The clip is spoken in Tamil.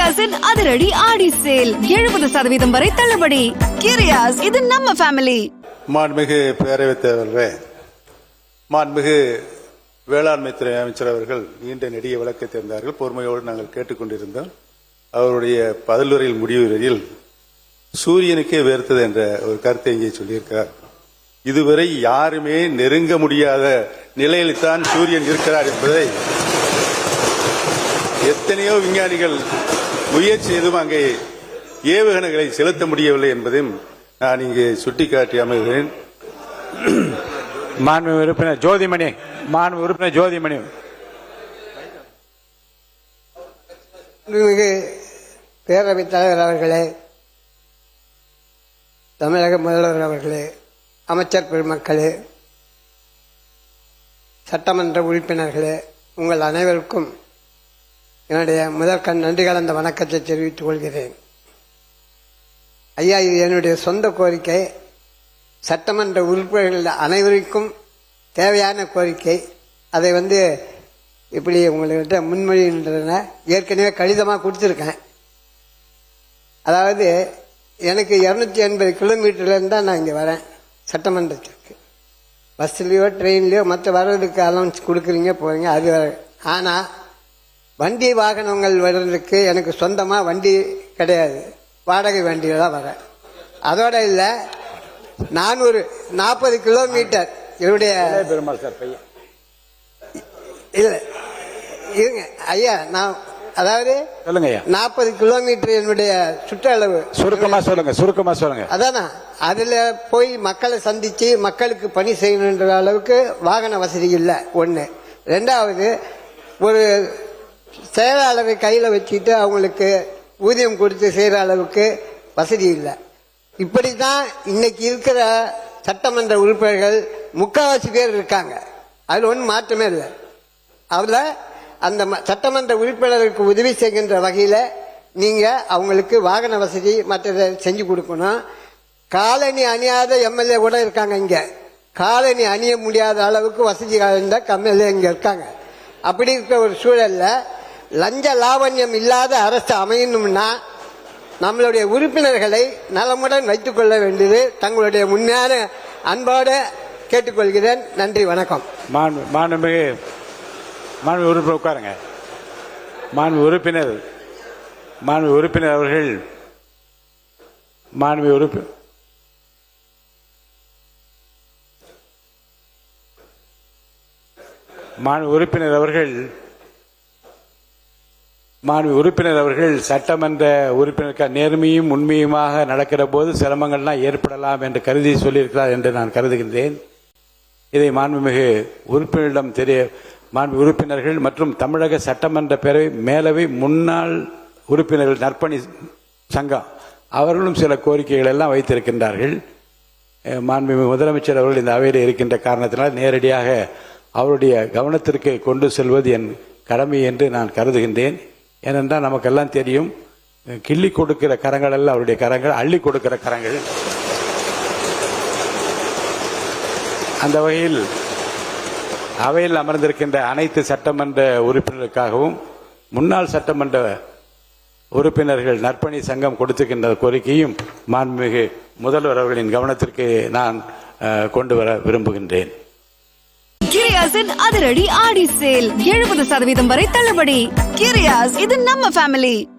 கிரியாஸின் அதிரடி ஆடி சேல் 70% வரை தள்ளுபடி. கிரியாஸ், இது நம்ம ஃபேமிலி. மாண்புமிகு பேரவைத் தலைவர்களே, மாண்புமிகு வேளாண்மை துறை அமைச்சர் அவர்கள் நீண்ட நெடிய விளக்கத்தை தந்தார்கள். பொறுமையோடு நாங்கள் கேட்டுக்கொண்டிருந்தோம். அவருடைய பதிலுரையில் முடிவுரையில் சூரியனுக்கே வேர்த்தது என்ற ஒரு கருத்தை இங்கே சொல்லியிருக்கிறார். இதுவரை யாருமே நெருங்க முடியாத நிலையில் தான் சூரியன் இருக்கிறார் என்பதை எத்தனையோ விஞ்ஞானிகள் முயற்சி செய்தும் அங்கே ஏவுகணைகளை செலுத்த முடியவில்லை என்பதையும் நான் இங்கே சுட்டிக்காட்டி அமர்கிறேன். மாண்புமிகு உறுப்பினர் ஜோதிமணி, மாண்புமிகு உறுப்பினர் ஜோதிமணி. மிகு பேரவைத் தலைவர் அவர்களே, தமிழக முதல்வர் அவர்களே, அமைச்சர் பெருமக்களே, சட்டமன்ற உறுப்பினர்களே, உங்கள் அனைவருக்கும் என்னுடைய முதற்கண் நன்றி கலந்த வணக்கத்தை தெரிவித்துக் கொள்கிறேன். ஐயா, இது என்னுடைய சொந்த கோரிக்கை. சட்டமன்ற உறுப்பினர்கள் அனைவருக்கும் தேவையான கோரிக்கை. அதை இப்படி உங்கள்கிட்ட முன்மொழிகின்றன. ஏற்கனவே கடிதமாக கொடுத்துருக்கேன். அதாவது எனக்கு 280 கிலோமீட்டர்லேருந்து தான் நான் இங்கே வரேன் சட்டமன்றத்திற்கு. பஸ்லேயோ ட்ரெயின்லேயோ மற்ற வர்றதுக்கு அலவன்ஸ் கொடுக்குறீங்க, போகிறீங்க, அது வர. ஆனால் வண்டி வாகனங்கள் வர்றதுக்கு எனக்கு சொந்தமாக வண்டி கிடையாது. வாடகை வண்டியில் தான் வரேன். அதோட இல்லை, நான் ஒரு 40 கிலோமீட்டர் என்னுடைய பெருமாள் சார் பையன் இல்லை இருங்க ஐயா, நான் அதாவது சொல்லுங்க ஐயா. 40 கிலோமீட்டர் என்னுடைய சுற்றளவு. சுருக்கமா சொல்லுங்க. அதானா, அதுல போய் மக்களை சந்திச்சு மக்களுக்கு பணி செய்யணுன்ற அளவுக்கு வாகன வசதி இல்லை. ஒன்று. ரெண்டாவது, ஒரு செயலாளரை கையில் வச்சுட்டு அவங்களுக்கு ஊதியம் கொடுத்து செய்கிற அளவுக்கு வசதி இல்லை. இப்படி தான் இன்னைக்கு இருக்கிற சட்டமன்ற உறுப்பினர்கள் முக்கால்வாசி பேர் இருக்காங்க. அதில் ஒன்றும் மாற்றமே இல்லை. அதில் அந்த சட்டமன்ற உறுப்பினருக்கு உதவி செய்கின்ற வகையில் நீங்கள் அவங்களுக்கு வாகன வசதி மற்றதை செஞ்சு கொடுக்கணும். காலணி அணியாத எம்எல்ஏ கூட இருக்காங்க இங்கே. காலணி அணிய முடியாத அளவுக்கு வசதி வாய்ந்த எம்எல்ஏ இங்கே இருக்காங்க. அப்படி இருக்கிற ஒரு சூழலில் லஞ்ச லாவண்யம் இல்லாத அரசு அமையணும்னா நம்மளுடைய உறுப்பினர்களை நலமுடன் வைத்துக் கொள்ள வேண்டியது தங்களுடைய முன்னான அன்போடு கேட்டுக்கொள்கிறேன். நன்றி, வணக்கம். மாண்புமிகு உறுப்பினர் உட்காருங்க. மாண்புமிகு உறுப்பினர் அவர்கள் உறுப்பினர் அவர்கள் சட்டமன்ற உறுப்பினருக்கு நேர்மையும் உண்மையுமாக நடக்கிற போது சிரமங்கள்லாம் ஏற்படலாம் என்று கருதி சொல்லியிருக்கிறார் என்று நான் கருதுகின்றேன். இதை மாண்புமிகு உறுப்பினர்கள் மற்றும் தமிழக சட்டமன்ற பேரவை மேலவை முன்னாள் உறுப்பினர்கள் நற்பணி சங்கம் அவர்களும் சில கோரிக்கைகள் எல்லாம் வைத்திருக்கின்றார்கள். மாண்புமிகு முதலமைச்சர் அவர்கள் இந்த அவையில் இருக்கின்ற காரணத்தினால் நேரடியாக அவருடைய கவனத்திற்கு கொண்டு செல்வது என் கடமை என்று நான் கருதுகின்றேன். ஏனென்றால் நமக்கெல்லாம் தெரியும், கிள்ளி கொடுக்கிற கரங்கள் அல்ல அவருடைய கரங்கள், அள்ளி கொடுக்கிற கரங்கள். அந்த வகையில் அவையில் அமர்ந்திருக்கின்ற அனைத்து சட்டமன்ற உறுப்பினருக்காகவும் முன்னாள் சட்டமன்ற உறுப்பினர்கள் நற்பணி சங்கம் கொடுத்திருக்கின்ற கோரிக்கையும் மாண்புமிகு முதல்வர் அவர்களின் கவனத்திற்கு நான் கொண்டு வர விரும்புகின்றேன். கிரியாஸின் அதிரடி ஆடி சேல் 70% வரை தள்ளுபடி. கிரியாஸ், இது நம்ம ஃபேமிலி.